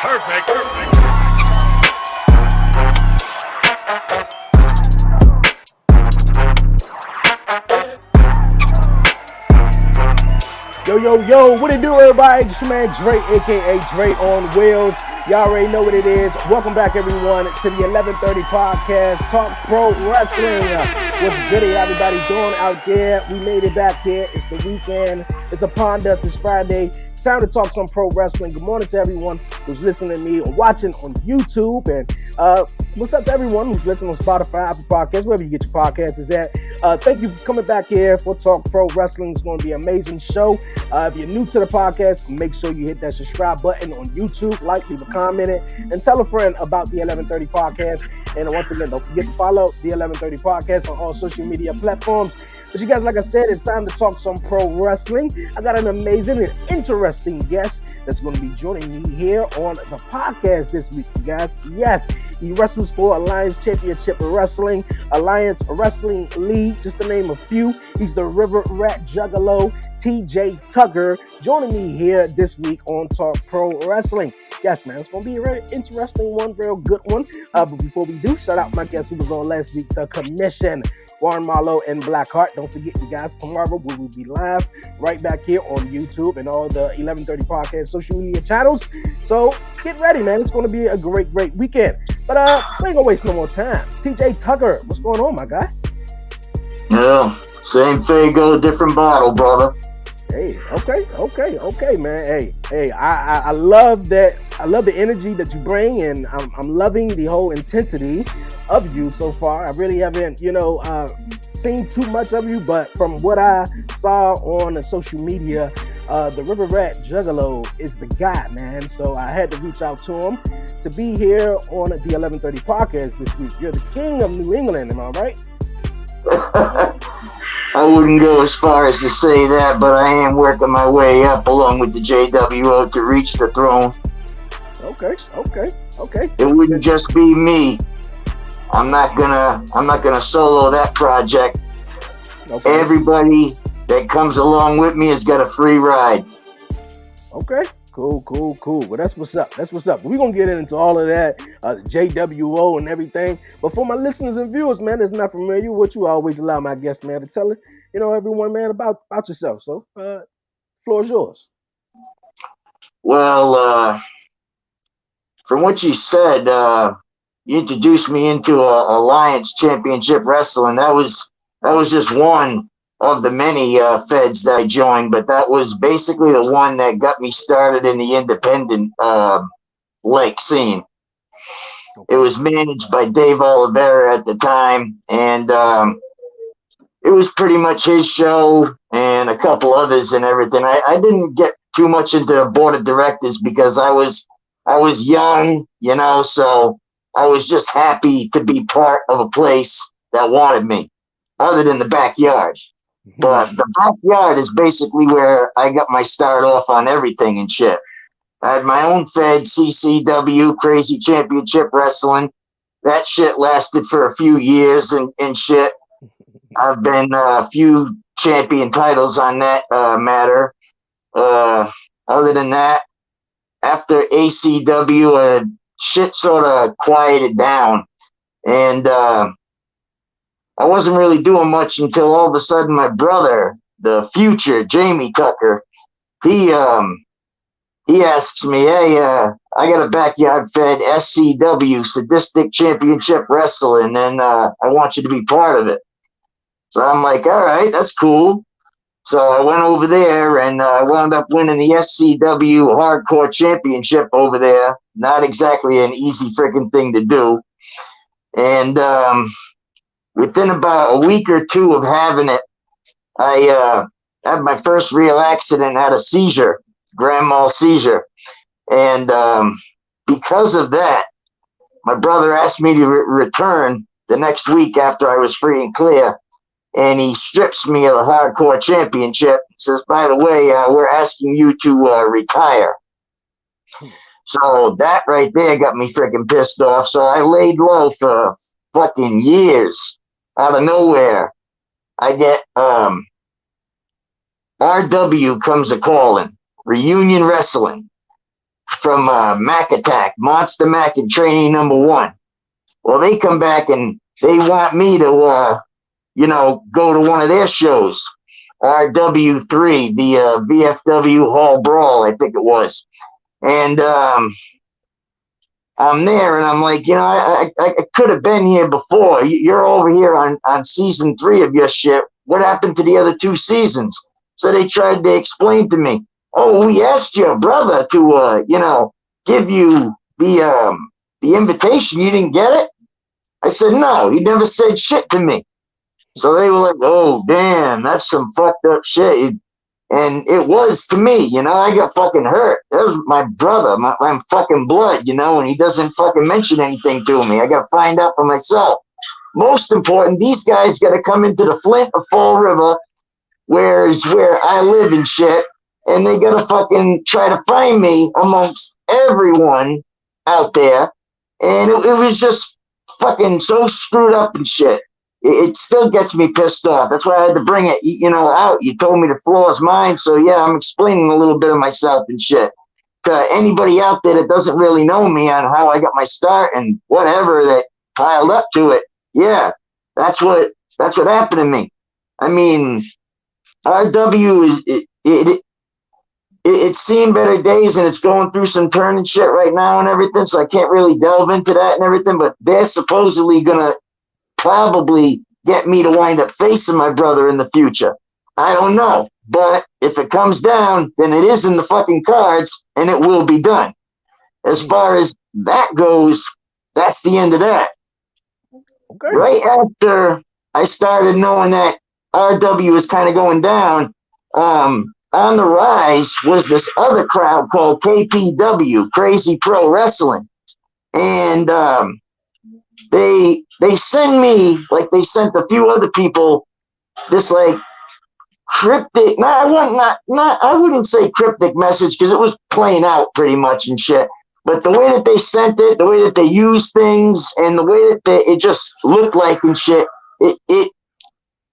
Yo, what it do, everybody? It's your man Dre, a.k.a. Dre on Wheels. Y'all already know what it is. Welcome back, everyone, to the 1130 podcast, Talk Pro Wrestling. What's good, everybody doing out there? We made it back here. It's the weekend. It's upon us. It's Friday. It's time to talk some pro wrestling. Good morning to everyone who's listening to me or watching on YouTube. And what's up to everyone who's listening on Spotify, Apple Podcasts, wherever you get your podcasts is at. Thank you for coming back here for Talk Pro Wrestling. It's going to be an amazing show. If you're new to the podcast, make sure you hit that subscribe button on YouTube, leave a comment, and tell a friend about the 1130 podcast. And once again, don't forget to follow the 1130 podcast on all social media platforms. But you guys, like I said, it's time to talk some pro wrestling. I got an amazing and interesting guest that's going to be joining me here on the podcast this week, you guys. Yes, he wrestles for Alliance Championship Wrestling, Alliance Wrestling League, just to name a few. He's the Riva Ratt Juggalo, TJ Tucker, joining me here this week on Talk Pro Wrestling. Yes, man, it's going to be a very interesting one, real good one. But before we do, shout out my guest who was on last week, the Commission, Warren Marlowe and Blackheart. Don't forget, you guys, tomorrow we will be live right back here on YouTube and all the 1130 podcast social media channels. So get ready, man. It's going to be a great weekend. But we ain't going to waste no more time. TJ Tucker, what's going on, my guy? Yeah, same Fago, different bottle, brother. Hey, okay, man. Hey, I love that. I love the energy that you bring, and I'm loving the whole intensity of you so far. I really haven't, seen too much of you, but from what I saw on the social media, the Riva Ratt Juggalo is the guy, man. So I had to reach out to him to be here on the 1130 podcast this week. You're the king of New England, am I right? I wouldn't go as far as to say that, but I am working my way up along with the JWO to reach the throne. Okay. It wouldn't just be me. I'm not gonna solo that project. Okay. Everybody that comes along with me has got a free ride. Okay. Cool. Well, that's what's up. We're going to get into all of that, JWO and everything. But for my listeners and viewers, man, that's not familiar with you, I always allow my guests, man, to tell it, everyone, man, about yourself. So, floor is yours. Well, from what you said, you introduced me into Alliance Championship Wrestling. That was just one of the many feds that I joined, but that was basically the one that got me started in the independent lake scene. It was managed by Dave Oliveira at the time, and it was pretty much his show and a couple others and everything. I didn't get too much into the board of directors because I was young, so I was just happy to be part of a place that wanted me, other than the backyard. But the backyard is basically where I got my start off on everything and shit. I had my own fed, CCW, Crazy Championship Wrestling. That shit lasted for a few years and shit. I've been a few champion titles on that matter. Other than that, after ACW, shit sort of quieted down. And I wasn't really doing much until all of a sudden my brother, the future Jamie Tucker, he asks me, hey, I got a backyard fed SCW, Sadistic Championship Wrestling, and I want you to be part of it. So I'm like, all right, that's cool. So I went over there and I wound up winning the SCW Hardcore Championship over there. Not exactly an easy freaking thing to do. And within about a week or two of having it, I had my first real accident, had a seizure, grand mal seizure. And because of that, my brother asked me to return the next week after I was free and clear. And he strips me of the Hardcore Championship. Says, by the way, we're asking you to retire. So that right there got me freaking pissed off. So I laid low for fucking years. Out of nowhere, I get RW comes a calling, Reunion Wrestling. from Mac Attack, Monster Mac and Training Number One. Well, they come back and they want me to, go to one of their shows, RW3, the VFW Hall Brawl, I think it was. And I'm there and I'm like, I could have been here before. You're over here on season 3 of your shit. What happened to the other 2 seasons? So they tried to explain to me, oh, we asked your brother to, give you the invitation. You didn't get it? I said, no, he never said shit to me. So they were like, oh, damn, that's some fucked up shit. And it was to me, I got fucking hurt. That was my brother, my fucking blood, and he doesn't fucking mention anything to me. I got to find out for myself. Most important, these guys got to come into the Flint of Fall River, where I live and shit, and they got to fucking try to find me amongst everyone out there. And it was just fucking so screwed up and shit. It still gets me pissed off. That's why I had to bring it, out. You told me the floor is mine, so yeah, I'm explaining a little bit of myself and shit to anybody out there that doesn't really know me on how I got my start and whatever that piled up to it. Yeah, that's what happened to me. I mean, RW it's seen better days and it's going through some turning shit right now and everything, so I can't really delve into that and everything. But they're supposedly gonna probably get me to wind up facing my brother in the future. I don't know. But if it comes down, then it is in the fucking cards and it will be done. As far as that goes, that's the end of that. Okay. Right after I started knowing that RW was kind of going down, on the rise was this other crowd called KPW, Crazy Pro Wrestling. And they send me, like they sent a few other people, this like cryptic, I wouldn't say cryptic message because it was playing out pretty much and shit. But the way that they sent it, the way that they used things, and the way that it just looked like and shit, it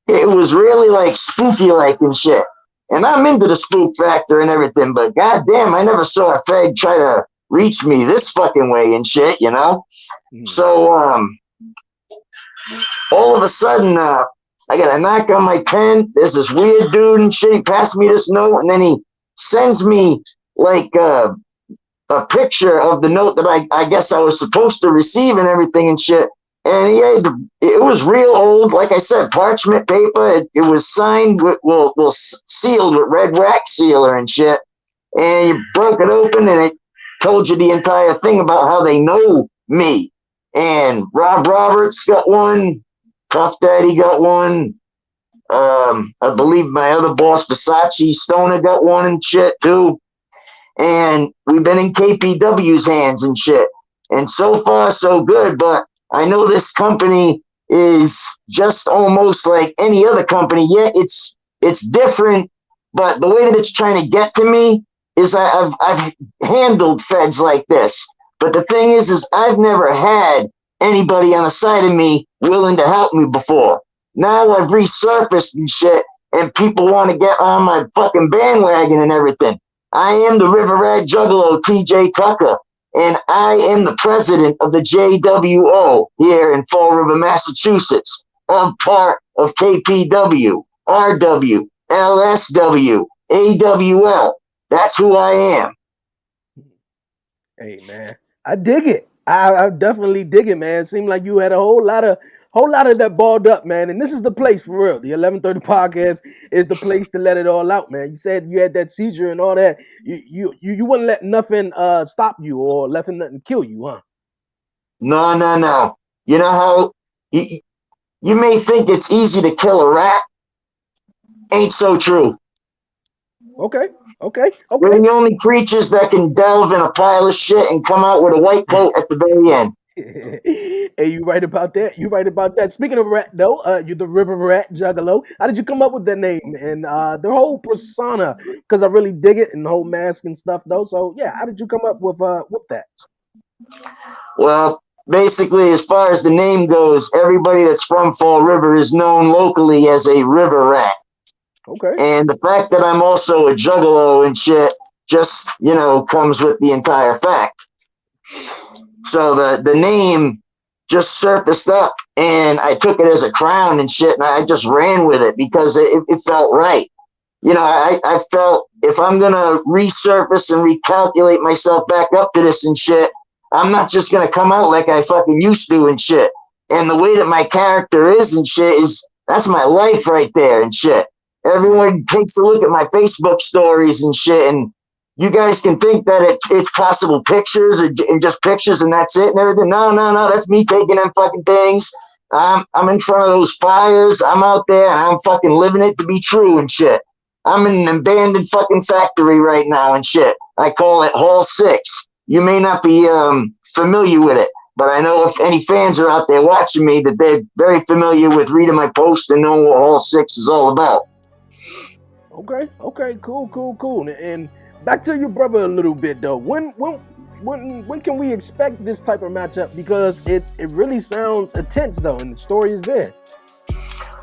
was really like spooky like and shit. And I'm into the spook factor and everything, but goddamn, I never saw a fag try to reach me this fucking way and shit, So all of a sudden, I got a knock on my tent. There's this weird dude and shit. He passed me this note, and then he sends me like a picture of the note that I guess I was supposed to receive and everything and shit. And it was real old, like I said, parchment paper. It was signed sealed with red wax sealer and shit. And you broke it open, and it told you the entire thing about how they know me. And Rob Roberts got one. Puff Daddy got one. I believe my other boss, Versace Stoner, got one and shit too. And we've been in KPW's hands and shit. And so far, so good. But I know this company is just almost like any other company. Yeah, it's different. But the way that it's trying to get to me is I've handled feds like this. But the thing is I've never had anybody on the side of me willing to help me before. Now I've resurfaced and shit, and people want to get on my fucking bandwagon and everything. I am the River Rat Juggalo, TJ Tucker, and I am the president of the JWO here in Fall River, Massachusetts. I'm part of KPW, RW, LSW, AWL. That's who I am. Hey, man. I dig it. I definitely dig it, man. It seemed like you had a whole lot of that balled up, man. And this is the place for real. The 1130 podcast is the place to let it all out, man. You said you had that seizure and all that. You wouldn't let nothing stop you or let nothing kill you, huh? No. You know how you may think it's easy to kill a rat. Ain't so true. Okay. We're the only creatures that can delve in a pile of shit and come out with a white coat at the very end. Hey, you right about that. Speaking of rat, though, you're the River Rat Juggalo. How did you come up with that name and the whole persona? Because I really dig it and the whole mask and stuff, though. So yeah, how did you come up with that? Well, basically, as far as the name goes, everybody that's from Fall River is known locally as a river rat. Okay. And the fact that I'm also a juggalo and shit just, comes with the entire fact. So the name just surfaced up, and I took it as a crown and shit, and I just ran with it because it felt right. I felt if I'm going to resurface and recalculate myself back up to this and shit, I'm not just going to come out like I fucking used to and shit. And the way that my character is and shit that's my life right there and shit. Everyone takes a look at my Facebook stories and shit, and you guys can think that it's possible pictures and just pictures and that's it and everything. No, that's me taking them fucking things. I'm in front of those fires. I'm out there and I'm fucking living it to be true and shit. I'm in an abandoned fucking factory right now and shit. I call it Hall 6. You may not be familiar with it, but I know if any fans are out there watching me that they're very familiar with reading my post and knowing what Hall 6 is all about. Okay, cool. And back to your brother a little bit though. When can we expect this type of matchup? Because it really sounds intense though, and the story is there.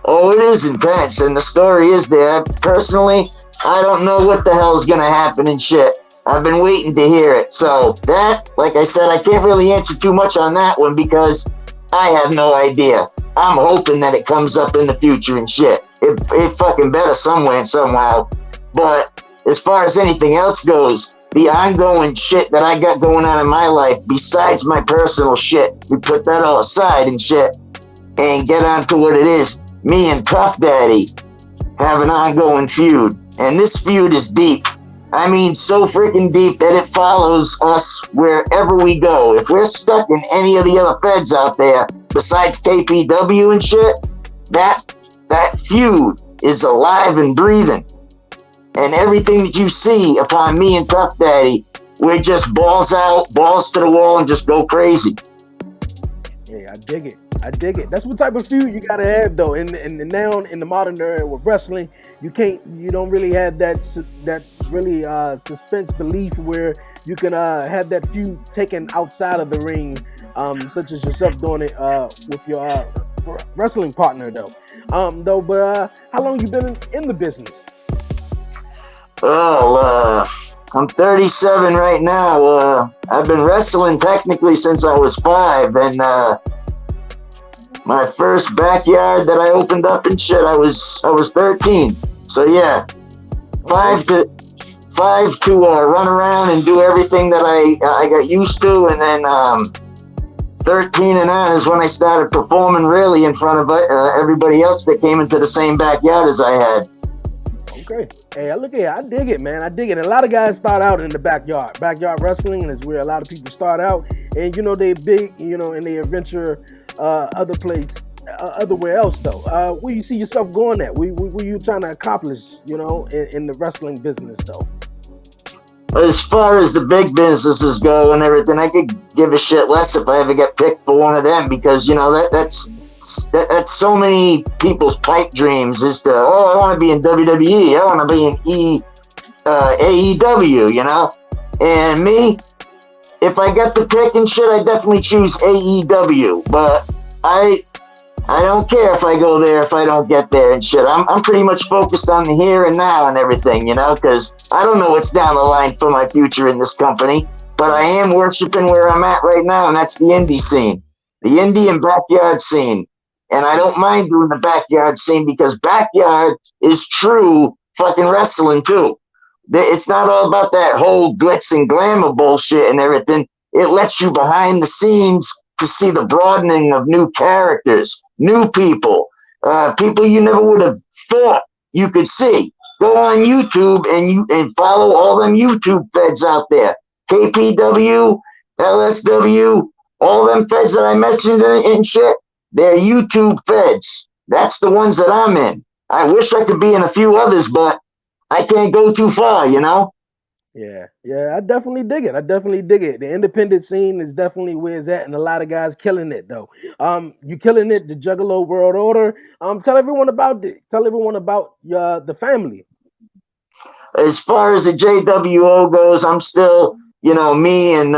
Oh, it is intense, and the story is there. Personally, I don't know what the hell's gonna happen and shit. I've been waiting to hear it. So that, like I said, I can't really answer too much on that one because I have no idea. I'm hoping that it comes up in the future and shit. It fucking better somewhere and somehow. But as far as anything else goes, the ongoing shit that I got going on in my life, besides my personal shit, we put that all aside and shit and get on to what it is. Me and Puff Daddy have an ongoing feud, and this feud is deep. I mean, so freaking deep that it follows us wherever we go. If we're stuck in any of the other feds out there, besides KPW and shit, that feud is alive and breathing. And everything that you see upon me and Puff Daddy, we're just balls out, balls to the wall, and just go crazy. Yeah, I dig it. That's what type of feud you gotta have though. And now in the modern era with wrestling, you don't really have that really suspense belief where you can have that feud taken outside of the ring, such as yourself doing it with your wrestling partner though. But how long you been in the business? Well, I'm 37 right now. I've been wrestling technically since I was 5, and my first backyard that I opened up and shit, I was 13. So yeah, 5 to run around and do everything that I got used to, and then 13 and on is when I started performing really in front of everybody else that came into the same backyard as I had. Okay. Hey, look here. I dig it, man. I dig it. And a lot of guys start out in the backyard. Backyard wrestling is where a lot of people start out. And, they big, and they adventure otherwhere else, though. Where you see yourself going at? Where you trying to accomplish, in the wrestling business, though? As far as the big businesses go and everything, I could give a shit less if I ever get picked for one of them because, that's so many people's pipe dreams is to, I want to be in WWE, I want to be in AEW, And me, if I get the pick and shit, I definitely choose AEW. But I don't care if I go there if I don't get there and shit. I'm pretty much focused on the here and now and everything, because I don't know what's down the line for my future in this company. But I am worshiping where I'm at right now, and that's the indie scene, the indie and backyard scene. And I don't mind doing the backyard scene because backyard is true fucking wrestling too. It's not all about that whole glitz and glamour bullshit and everything. It lets you behind the scenes to see the broadening of new characters, new people, people you never would have thought you could see. Go on YouTube and follow all them YouTube feds out there. KPW, LSW, all them feds that I mentioned and shit. They're YouTube feds. That's the ones that I'm in. I wish I could be in a few others, but I can't go too far, Yeah, I definitely dig it. The independent scene is definitely where it's at, and a lot of guys killing it though. You killing it, the Juggalo World Order. Tell everyone about it. Tell everyone about the family. As far as the JWO goes, I'm still, me and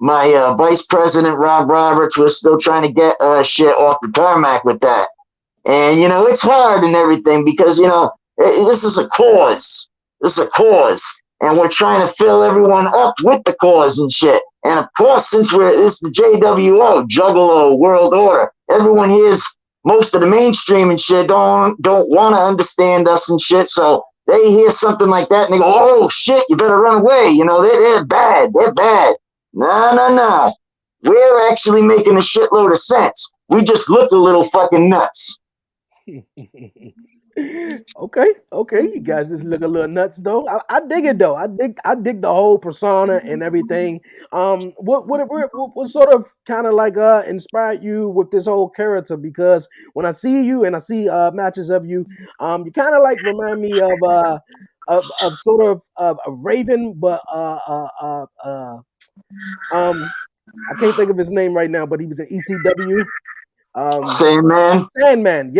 my vice president, Rob Roberts, was still trying to get shit off the tarmac with that. And, it's hard and everything because, this is a cause. and we're trying to fill everyone up with the cause and shit. And of course, since it's the JWO, Juggalo World Order, everyone here's most of the mainstream and shit don't want to understand us and shit. So they hear something like that and they go, "Oh shit, you better run away." You know, they're bad. They're bad. No. We're actually making a shitload of sense. We just look a little fucking nuts. Okay. You guys just look a little nuts though. I dig it though. I dig the whole persona and everything. What sort of kind of like inspired you with this whole character? Because when I see you and I see matches of you, you kind of like remind me of sort of a Raven, but um I can't think of his name right now, but he was in ECW. Um, Same man. Sandman,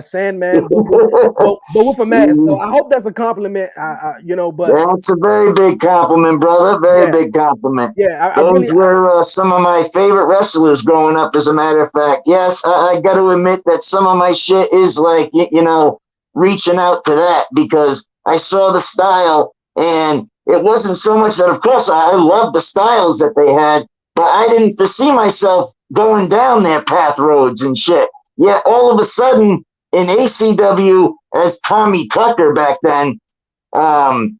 Sandman, but with a mask. So I hope that's a compliment. But That's a very big compliment, brother. Very yeah, big compliment. yeah, I really, Those were some of my favorite wrestlers growing up, as a matter of fact. Yes, I got to admit that some of my shit is like, reaching out to that because I saw the style and it wasn't so much that, of course, I loved the styles that they had, but I didn't foresee myself going down their path roads and shit. Yet all of a sudden in ACW as Tommy Tucker back then, um,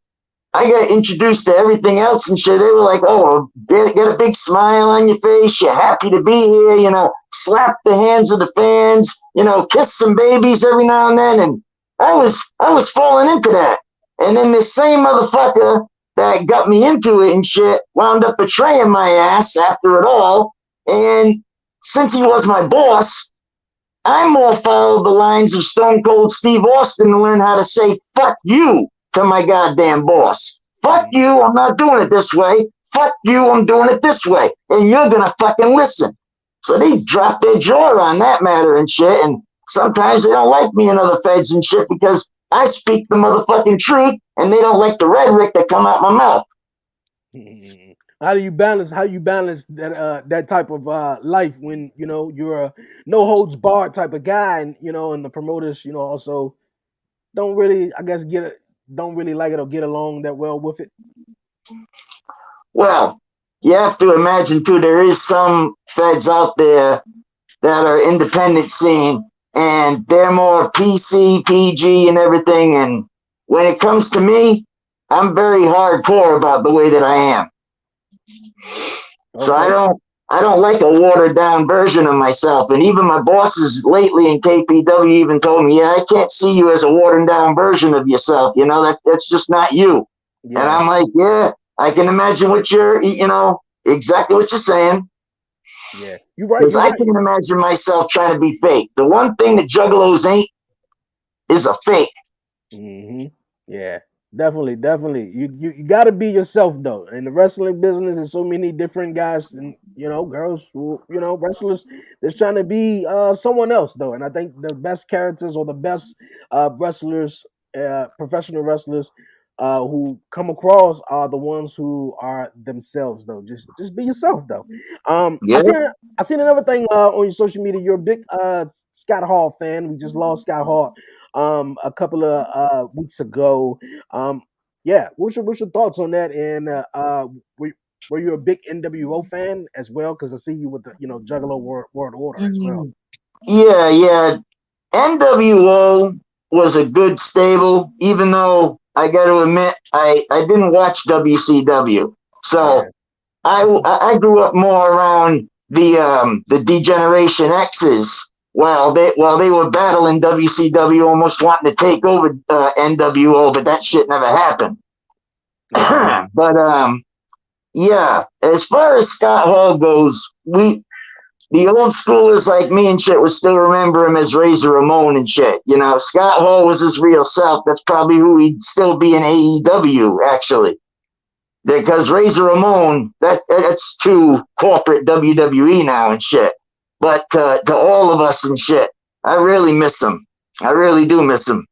I got introduced to everything else and shit. They were like, "Oh, get a big smile on your face. You're happy to be here. Slap the hands of the fans. Kiss some babies every now and then." And I was falling into that. And then this same motherfucker that got me into it and shit wound up betraying my ass after it all. And since he was my boss, I more followed the lines of Stone Cold Steve Austin to learn how to say "fuck you" to my goddamn boss. Fuck you, I'm not doing it this way. Fuck you, I'm doing it this way. And you're gonna fucking listen. So they drop their jaw on that matter and shit. And sometimes they don't like me and other feds and shit because I speak the motherfucking truth and they don't like the rhetoric that come out my mouth. how do you balance? How you balance that type of life when you're a no holds barred type of guy, and the promoters also don't really, I guess, don't really like it or get along that well with it. Well, you have to imagine too, there is some feds out there that are independent scene and they're more PC, PG and everything. And when it comes to me, I'm very hardcore about the way that I am. So Okay. I don't like a watered down version of myself. And even my bosses lately in KPW even told me, "Yeah, I can't see you as a watered down version of yourself. That's just not you." And Yeah. I'm like, "Yeah, I can imagine what exactly what you're saying. Yeah. You're right. Because You're I right. can imagine myself trying to be fake. The one thing that juggalos ain't is a fake." Hmm. Yeah, definitely. You got to be yourself though. In the wrestling business, there's so many different guys and girls who wrestlers that's trying to be someone else though. And I think the best characters or the best wrestlers, professional wrestlers, who come across are the ones who are themselves though. Just be yourself though. I Yeah. seen I seen another thing on your social media. You're a big Scott Hall fan. We just lost Scott Hall a couple of weeks ago. Um, yeah, what's your thoughts on that? And were you a big NWO fan as well? Because I see you with the Juggalo World Order as well. Yeah. NWO was a good stable, even though I got to admit I didn't watch WCW. So Yeah, I grew up more around the Degeneration X's while they were battling WCW, almost wanting to take over NWO, but that shit never happened. okay, But yeah, as far as Scott Hall goes, the old schoolers like me and shit would still remember him as Razor Ramon and shit. Scott Hall was his real self. That's probably who he'd still be in AEW, actually. Because Razor Ramon, that's too corporate WWE now and shit. But to all of us and shit, I really miss him. I really do miss him.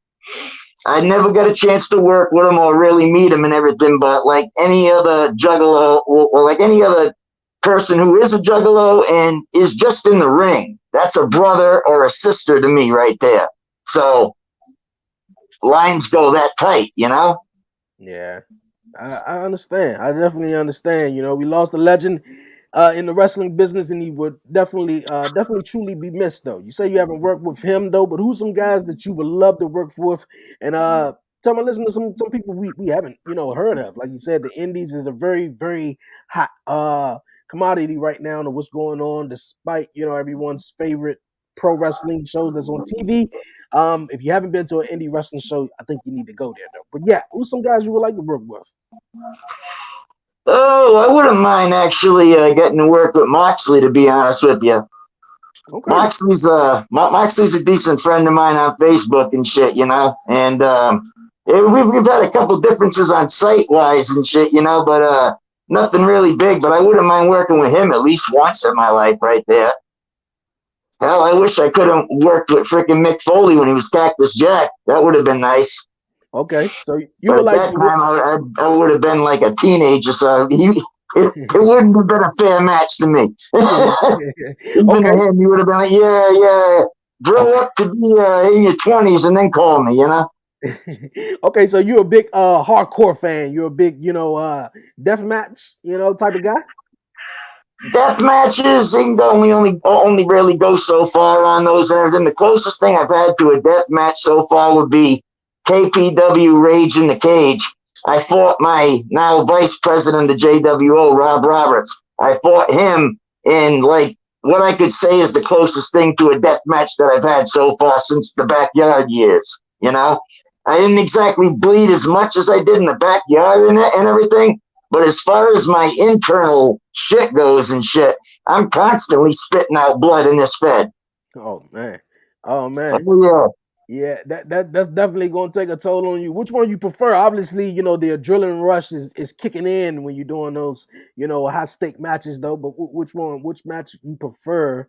I never got a chance to work with him or really meet him and everything, but like any other juggalo or like any other person who is a juggalo and is just in the ring, that's a brother or a sister to me right there. So lines go that tight. Yeah. I understand. I definitely understand. You know, we lost a legend in the wrestling business, and he would definitely truly be missed. Though you say you haven't worked with him, though, but who's some guys that you would love to work with? And tell me, listen to some people we haven't heard of. Like you said, the Indies is a very hot commodity right now, and what's going on, despite everyone's favorite pro wrestling shows that's on TV. If you haven't been to an indie wrestling show, I think you need to go there though. But yeah, who's some guys you would like to work with? Oh, I wouldn't mind actually getting to work with Moxley, to be honest with you. Okay. Moxley's a decent friend of mine on Facebook and shit, and we've had a couple differences on site wise and shit, but nothing really big. But I wouldn't mind working with him at least once in my life, right there. Hell, I wish I could have worked with freaking Mick Foley when he was Cactus Jack. That would have been nice. Okay. So you But would at like that to work. time, I would have been like a teenager, so it wouldn't have been a fair match to me. Even to Okay. him, he would have been like, yeah, grow up to be in your 20s and then call me, Okay, so you're a big hardcore fan. You're a big, death match, type of guy. Death matches, they can only really go so far on those and everything. The closest thing I've had to a death match so far would be KPW Rage in the Cage. I fought my now vice president of the JWO, Rob Roberts. I fought him in like what I could say is the closest thing to a death match that I've had so far since the backyard years. I didn't exactly bleed as much as I did in the backyard and everything, but as far as my internal shit goes and shit, I'm constantly spitting out blood in this fed. Oh man. Oh man. Oh, yeah. Yeah, that's definitely gonna take a toll on you. Which one you prefer? Obviously, the adrenaline rush is kicking in when you're doing those, high stake matches though. But which match you prefer?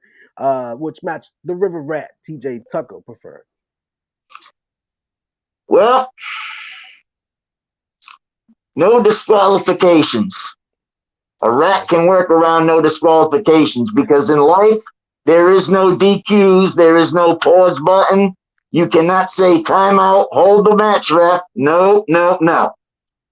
Which match the River Rat TJ Tucker prefer? Well, no disqualifications. A rat can work around no disqualifications because in life, there is no DQs, there is no pause button. You cannot say timeout, hold the match, ref. No, no, no.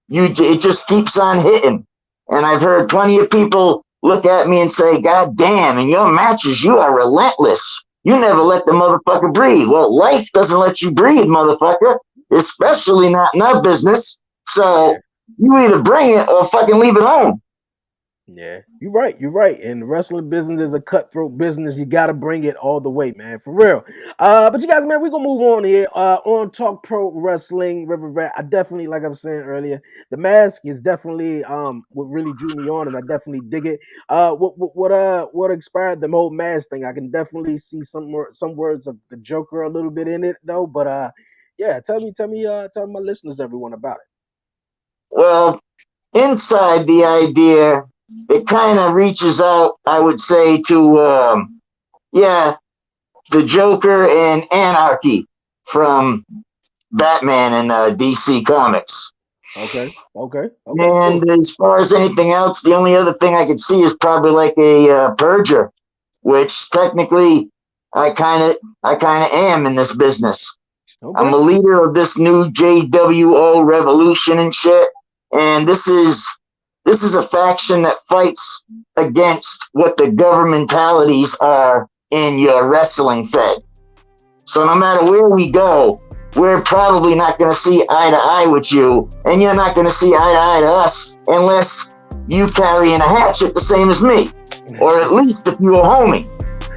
It just keeps on hitting. And I've heard plenty of people look at me and say, God damn, in your matches, you are relentless. You never let the motherfucker breathe. Well, life doesn't let you breathe, motherfucker, especially not in our business. Yeah. So you either bring it or fucking leave it alone. Yeah, you're right. You're right. And the wrestling business is a cutthroat business. You got to bring it all the way, man, for real. But you guys, man, we're gonna move on here. On Talk Pro Wrestling, River Rat. I definitely, like I was saying earlier, the mask is definitely what really drew me on, and I definitely dig it. What inspired the whole mask thing? I can definitely see some words of the Joker a little bit in it though. But yeah, tell my listeners, everyone about it. Well, inside the idea, it kind of reaches out, I would say, to, yeah, the Joker and Anarchy from Batman and DC Comics. Okay, cool. And as far as anything else, the only other thing I could see is probably like a Purger, which technically I kind of am in this business. I'm Okay. a leader of this new JWO revolution and shit, and this is a faction that fights against what the governmentalities are in your wrestling fed. So no matter where we go, we're probably not going to see eye to eye with you, and you're not going to see eye to eye to us unless you carrying a hatchet the same as me, or at least if you're a homie.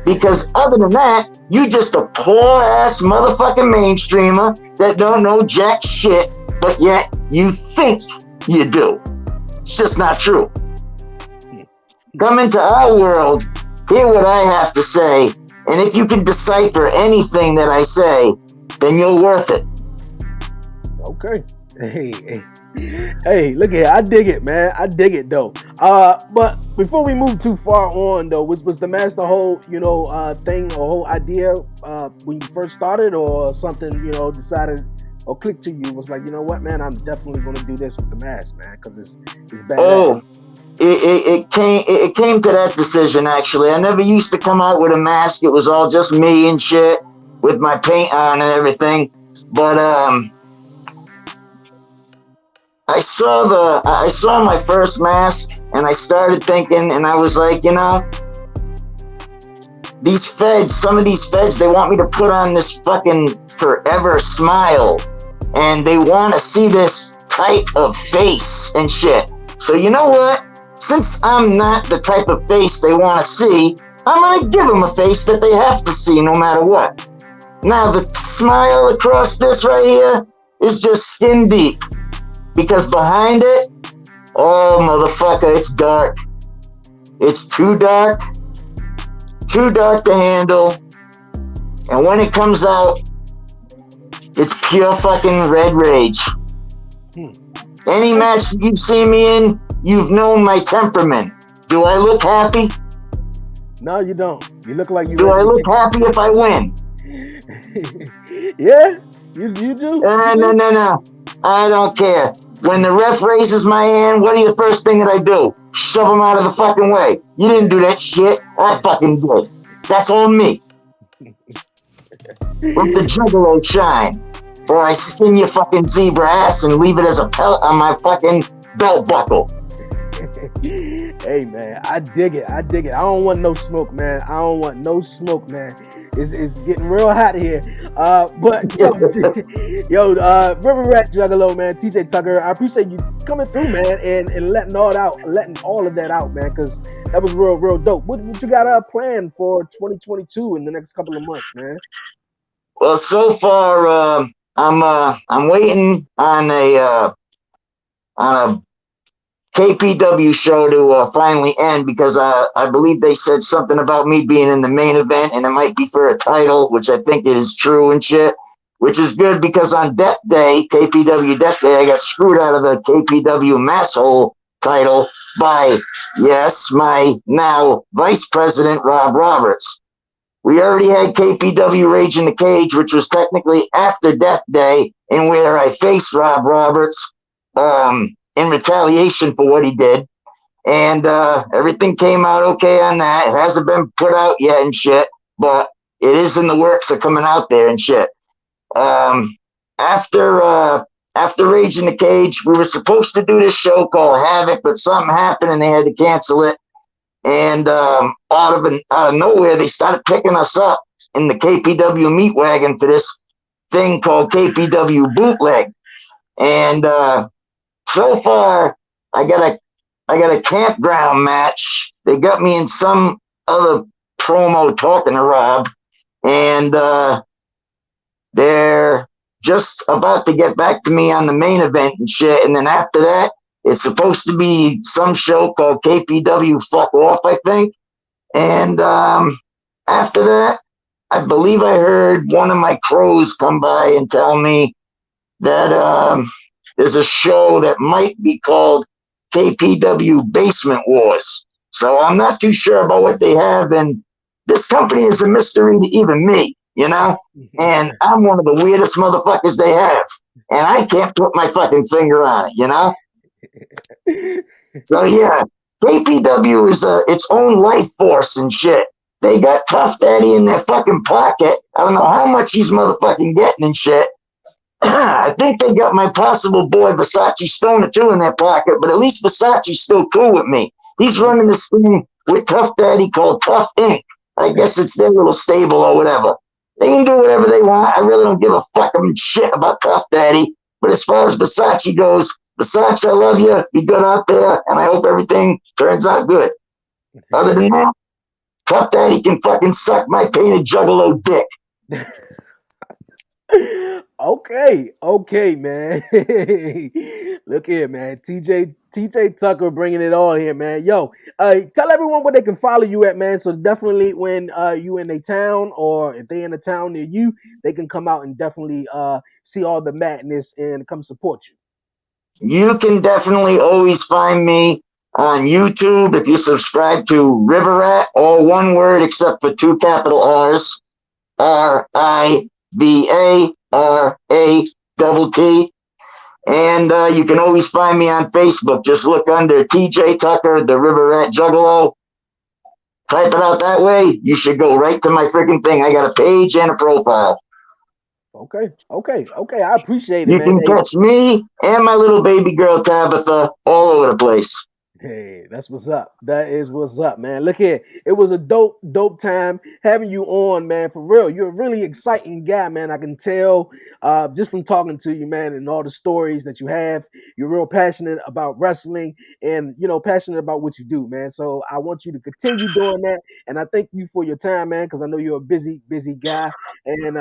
Because other than that, you just a poor ass motherfucking mainstreamer that don't know jack shit, but yet you think you do. It's just not true. Come into our world, hear what I have to say, and if you can decipher anything that I say, then you're worth it. Okay. Hey, look here. I dig it, man. I dig it though. But before we move too far on though, was the master whole, thing or whole idea when you first started or something, decided or clicked to you was like, you know what, man, I'm definitely gonna do this with the mask, man, because it's badass. Oh, it came to that decision actually. I never used to come out with a mask. It was all just me and shit with my paint on and everything. But I saw my first mask, and I started thinking, and I was like, these feds, some of these feds, they want me to put on this fucking forever smile, and they want to see this type of face and shit. So you know what? Since I'm not the type of face they want to see, I'm gonna give them a face that they have to see no matter what. Now the smile across this right here is just skin deep, because behind it, oh motherfucker, it's dark. It's too dark to handle, and when it comes out, it's pure fucking red rage. Any match that you've seen me in, you've known my temperament. Do I look happy? No, you don't. You look like you. Do I look happy if I win? Yeah, you do. No. I don't care. When the ref raises my hand, what are the first thing that I do? Shove him out of the fucking way. You didn't do that shit. I fucking did. That's on me. Let the juggalo shine. Or I skin your fucking zebra ass and leave it as a pellet on my fucking belt buckle. Hey man, I dig it. I don't want no smoke, man. It's getting real hot here. But River Rat Juggalo, man, TJ Tucker, I appreciate you coming through, man, and letting all of that out, man, because that was real dope. What you got planned for 2022 in the next couple of months, man? Well, so far, I'm waiting on a KPW show to finally end, because I believe they said something about me being in the main event, and it might be for a title, which I think is true and shit, which is good, because on Death Day, KPW Death Day, I got screwed out of the KPW Masshole title by, yes, my now Vice President, Rob Roberts. We already had KPW Rage in the Cage, which was technically after Death Day, and where I faced Rob Roberts in retaliation for what he did. And everything came out okay on that. It hasn't been put out yet and shit, but it is in the works of coming out there and shit. After Rage in the Cage, we were supposed to do this show called Havoc, but something happened and they had to cancel it. And out of nowhere, they started picking us up in the KPW meat wagon for this thing called KPW Bootleg. And so far, I got a campground match. They got me in some other promo talking to Rob, and they're just about to get back to me on the main event and shit. And then after that, it's supposed to be some show called KPW Fuck Off, I think. And after that, I believe I heard one of my crows come by and tell me that there's a show that might be called KPW Basement Wars. So I'm not too sure about what they have. And this company is a mystery to even me, And I'm one of the weirdest motherfuckers they have. And I can't put my fucking finger on it, So yeah, KPW is its own life force and shit. They got Tough Daddy in their fucking pocket. I don't know how much he's motherfucking getting and shit. I think they got my possible boy Versace Stoner too in their pocket, but at least Versace's still cool with me. He's running this thing with Tough Daddy called Tough Inc. I guess it's their little stable or whatever. They can do whatever they want. I really don't give a fucking shit about Tough Daddy. But as far as Versace goes, Versace, I love you. Be good out there, and I hope everything turns out good. Other than that, Tough Daddy can fucking suck my painted juggalo dick. Okay, man. Look here, man. TJ Tucker bringing it all here, man. Yo, tell everyone where they can follow you at, man. So definitely when you in a town, or if they in a town near you, they can come out and definitely see all the madness and come support you. You can definitely always find me on YouTube if you subscribe to Riva Rat, all one word except for two capital R's, RIVARATT. And you can always find me on Facebook. Just look under TJ Tucker, the Riva Rat Juggalo. Type it out that way. You should go right to my freaking thing. I got a page and a profile. Okay. I appreciate it, You man. can Hey, catch me and my little baby girl Tabitha all over the place. hey, that's what's up. That is what's up, man. Look here. It was a dope time having you on, man. For real. You're a really exciting guy, man. I can tell just from talking to you, man, and all the stories that you have. You're real passionate about wrestling and, passionate about what you do, man. So I want you to continue doing that. And I thank you for your time, man, because I know you're a busy guy. And,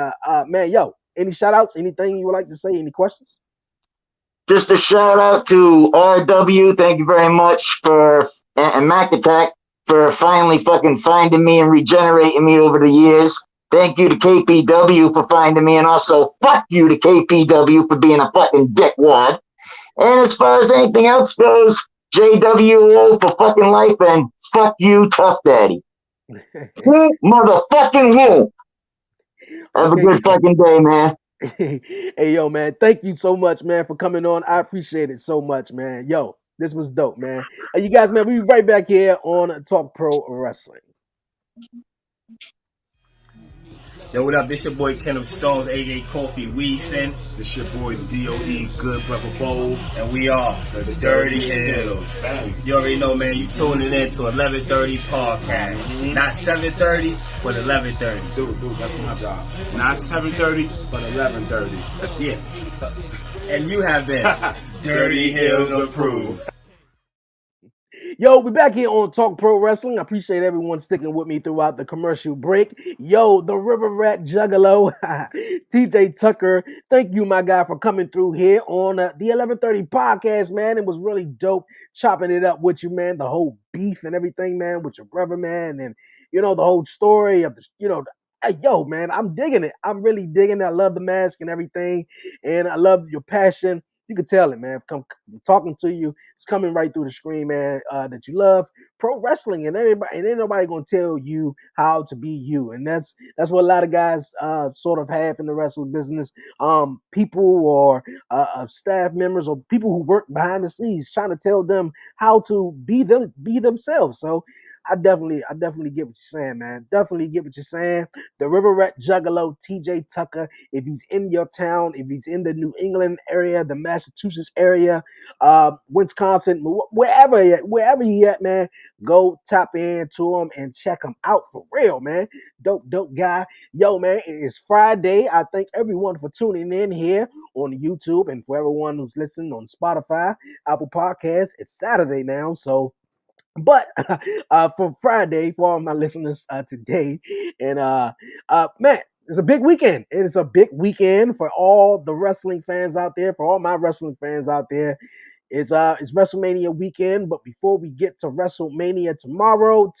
man, yo, any shout outs, anything you would like to say, any questions? Just a shout out to RW. Thank you very much for and Mac Attack for finally fucking finding me and regenerating me over the years. Thank you to KPW for finding me, and also fuck you to KPW for being a fucking dickwad. And as far as anything else goes, JWO for fucking life, and fuck you, Tough Daddy. Who motherfucking who? Have a Okay, good so fucking day, man. hey, yo, man, thank you so much, man, for coming on. I appreciate it so much, man. Yo, this was dope, man. You guys, man, we'll be right back here on Talk Pro Wrestling. Yo, what up? This your boy Kenneth Stones, aka Coffee Weaston. This your boy DOE, Good Brother Bold. And we are the Dirty Hills. You already know, man, you tuning in to 11:30 podcast. Mm-hmm. Not 7:30, but 11:30. Dude, that's my job. Not 7:30, but 11:30. Yeah. And you have been Dirty Hills approved. Yo, we back here on Talk Pro Wrestling. I appreciate everyone sticking with me throughout the commercial break. Yo, the River Rat Juggalo, TJ Tucker. Thank you, my guy, for coming through here on the 11:30 podcast, man. It was really dope chopping it up with you, man. The whole beef and everything, man, with your brother, man, and the whole story of hey, yo, man, I'm digging it. I'm really digging it. I love the mask and everything, and I love your passion. You can tell it, man. Come talking to you, it's coming right through the screen, man. That you love pro wrestling, and everybody, and ain't nobody gonna tell you how to be you, and that's what a lot of guys sort of have in the wrestling business. People or staff members or people who work behind the scenes trying to tell them how to be themselves. So I definitely get what you're saying, man. Definitely get what you're saying. The River Rat Juggalo, TJ Tucker, if he's in your town, if he's in the New England area, the Massachusetts area, Wisconsin, wherever he at, man, go tap into him and check him out for real, man. Dope guy. Yo, man, it is Friday. I thank everyone for tuning in here on YouTube, and for everyone who's listening on Spotify, Apple Podcasts. It's Saturday now, so but for Friday, for all my listeners today, and man, it's a big weekend. It is a big weekend for all the wrestling fans out there, for all my wrestling fans out there. It's WrestleMania weekend, but before we get to WrestleMania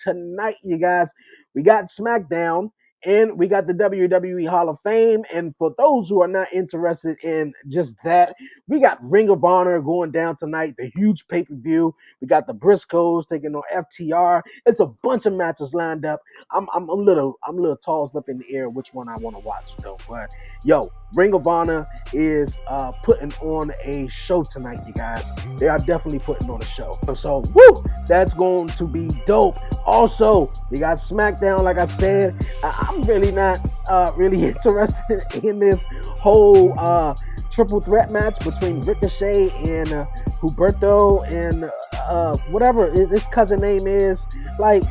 tonight, you guys, we got SmackDown and we got the WWE Hall of Fame. And for those who are not interested in just that, we got Ring of Honor going down tonight, the huge pay-per-view. We got the Briscoes taking on FTR. It's a bunch of matches lined up. I'm a little tossed up in the air which one I want to watch though. But yo, Ring of Honor is putting on a show tonight, you guys. They are definitely putting on a show. So, woo, that's going to be dope. Also, we got SmackDown, like I said. I'm really not really interested in this whole triple threat match between Ricochet and Huberto and whatever his cousin name is, like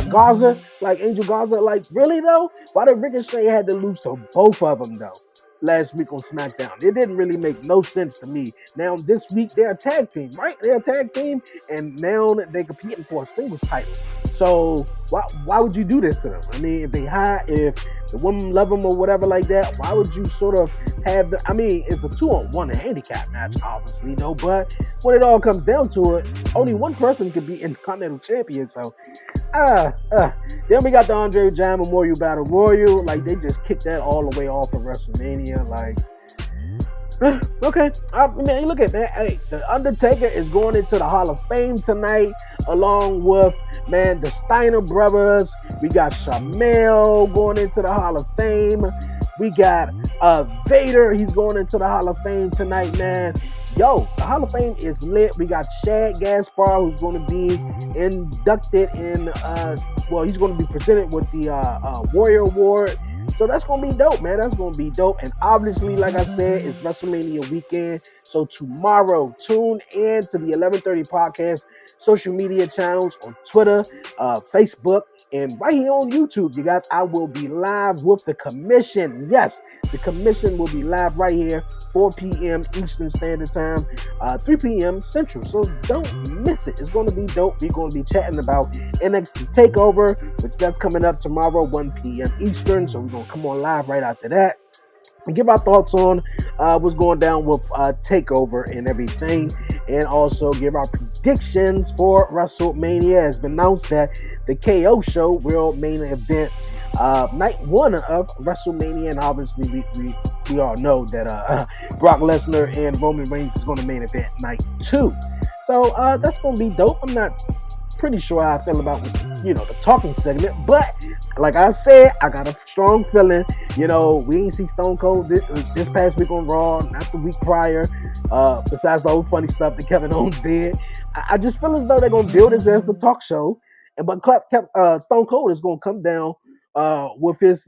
Garza, like Angel Garza. Like, really though? Why did Ricochet had to lose to both of them though? Last week on SmackDown, it didn't really make no sense to me. Now this week they're a tag team, right? They're a tag team, and now they're competing for a singles title. So why would you do this to them? I mean, if the women love them or whatever like that, why would you sort of have the? I mean, it's a 2-on-1 handicap match, obviously, no. But when it all comes down to it, only one person could be Intercontinental Champion. So then we got the Andre Giant Memorial Battle Royal. Like, they just kicked that all the way off of WrestleMania. Like, okay. I mean, look at that. Hey, the Undertaker is going into the Hall of Fame tonight, along with, man, the Steiner brothers. We got Shamel going into the Hall of Fame. We got Vader. He's going into the Hall of Fame tonight, man. Yo, the Hall of Fame is lit. We got Shad Gaspar, who's going to be inducted in, he's going to be presented with the Warrior Award. So that's gonna be dope, man. That's gonna be dope. And obviously, like I said, it's WrestleMania weekend. So tomorrow, tune in to the 11:30 podcast social media channels on Twitter, Facebook, and right here on YouTube. You guys, I will be live with the commission. Yes, the commission will be live right here, 4 p.m. Eastern Standard Time, 3 p.m. Central. So don't miss it. It's going to be dope. We're going to be chatting about NXT TakeOver, which that's coming up tomorrow, 1 p.m. Eastern. So we're going to come on live right after that and give our thoughts on what's going down with TakeOver and everything, and also give our predictions for WrestleMania. It's been announced that the KO show will main event night one of WrestleMania, and obviously we all know that Brock Lesnar and Roman Reigns is going to main event night two. So that's going to be dope. I'm not pretty sure how I feel about the talking segment, but like I said, I got a strong feeling. We ain't see Stone Cold this past week on Raw, not the week prior. Besides the old funny stuff that Kevin Owens did, I just feel as though they're gonna build this as a talk show, but Stone Cold is gonna come down with his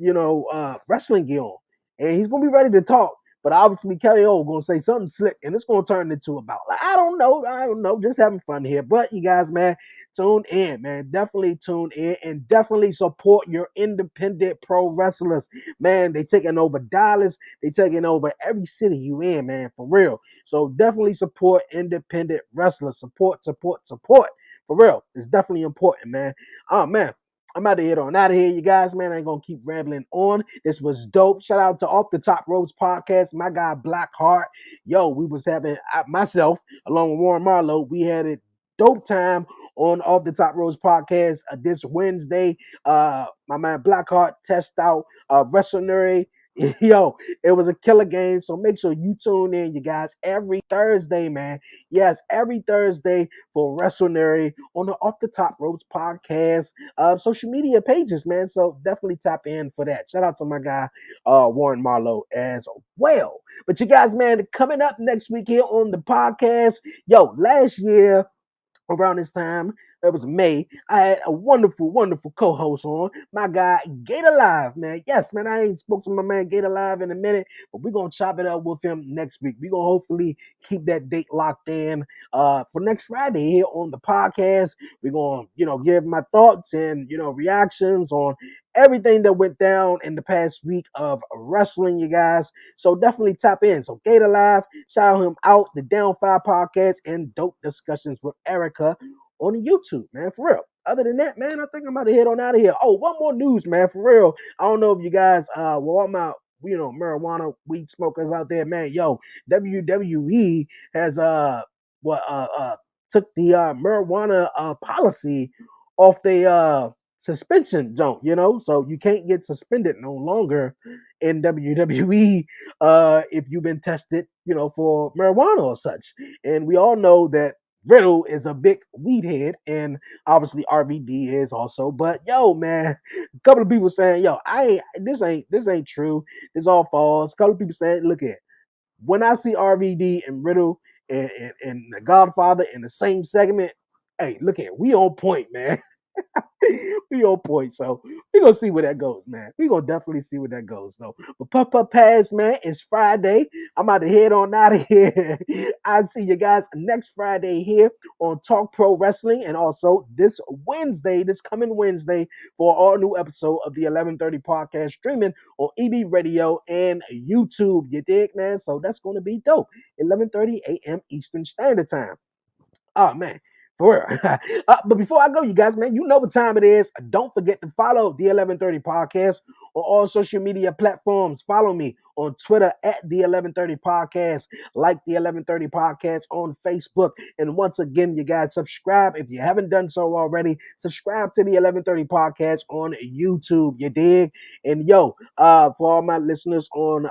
wrestling gear on, and he's gonna be ready to talk. But obviously, KO gonna say something slick, and it's gonna turn into about I don't know, just having fun here. But you guys, man, tune in, man. Definitely tune in and definitely support your independent pro wrestlers, man. They taking over Dallas, they taking over every city you in, man, for real. So definitely support independent wrestlers. Support, for real. It's definitely important, man. Oh man. I'm about to head on out of here, you guys, man. I ain't gonna keep rambling on. This was dope. Shout out to Off the Top Roads podcast, my guy Blackheart. Yo, we was having myself along with Warren Marlowe. We had a dope time on Off the Top Roads podcast this Wednesday. My man Blackheart test out WrestleNary. Yo, it was a killer game. So make sure you tune in, you guys, every Thursday, man. Yes, every Thursday for WrestleNary on the Off the Top Roads podcast social media pages, man. So definitely tap in for that. Shout out to my guy Warren Marlowe as well. But you guys, man, coming up next week here on the podcast, yo, last year around this time, it was May, I had a wonderful co-host on, my guy Gator Live, man. Yes, man, I ain't spoke to my man Gator Live in a minute, but we're gonna chop it up with him next week. We're gonna hopefully keep that date locked in for next Friday here on the podcast. We're gonna give my thoughts and reactions on everything that went down in the past week of wrestling, you guys. So definitely tap in. So Gator Live, shout him out, the Down 5 podcast, and Dope Discussions with Erica on YouTube, man, for real. Other than that, man, I think I'm about to head on out of here. Oh, one more news, man, for real. I don't know if you guys, all my, marijuana weed smokers out there, man. Yo, WWE has, took the marijuana policy off the suspension zone, so you can't get suspended no longer in WWE if you've been tested, for marijuana or such. And we all know that Riddle is a big weed head, and obviously RVD is also. But yo, man, a couple of people saying, yo, this ain't true. This all false. A couple of people saying, look at when I see RVD and Riddle and the Godfather in the same segment. Hey, look at we on point, man. We on point. So we gonna see where that goes, man. We gonna definitely see where that goes, though. But Pup Pass, man, it's Friday. I'm about to head on out of here. I'll see you guys next Friday here on Talk Pro Wrestling, and also this coming Wednesday, for our new episode of the 11:30 podcast streaming on EB Radio and YouTube. You dig, man? So that's gonna be dope. 11:30 a.m. Eastern Standard Time. Oh man, for real. But before I go, you guys, man, you know what time it is. Don't forget to follow the 11:30 podcast on all social media platforms. Follow me on Twitter at the 11:30 podcast, like the 11:30 podcast on Facebook. And once again, you guys, subscribe if you haven't done so already. Subscribe to the 11:30 podcast on YouTube. You dig? And yo, for all my listeners on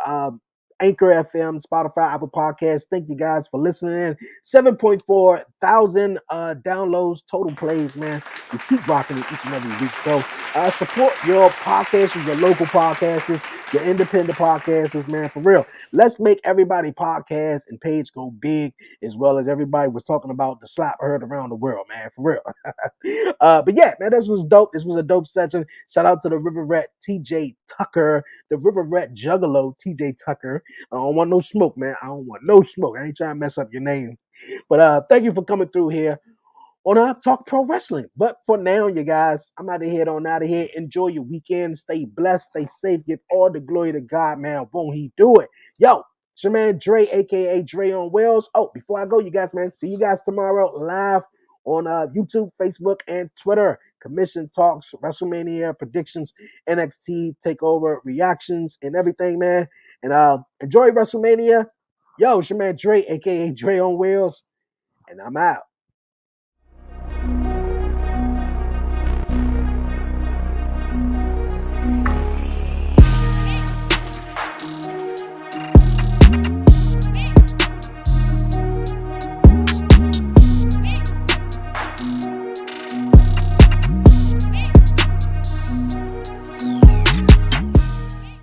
Anchor FM, Spotify, Apple Podcasts, thank you guys for listening. 7.4 thousand downloads, total plays, man. You keep rocking it each and every week. So support your podcasters, your local podcasters, your independent podcasters, man, for real. Let's make everybody podcast and page go big, as well as everybody was talking about the slap heard around the world, man, for real. But yeah, man, this was dope. This was a dope session. Shout out to the River Rat TJ Tucker the River Rat Juggalo, TJ Tucker. I don't want no smoke, man. I don't want no smoke. I ain't trying to mess up your name. But thank you for coming through here on Talk Pro Wrestling. But for now, you guys, I'm out of here. Enjoy your weekend. Stay blessed. Stay safe. Give all the glory to God, man. Won't he do it? Yo, it's your man Dre, a.k.a. Dre on Wheels. Oh, before I go, you guys, man, see you guys tomorrow live on YouTube, Facebook, and Twitter. Commission talks, WrestleMania predictions, NXT takeover reactions, and everything, man. And enjoy WrestleMania. Yo, it's your man Dre, a.k.a. Dre on Wheels. And I'm out.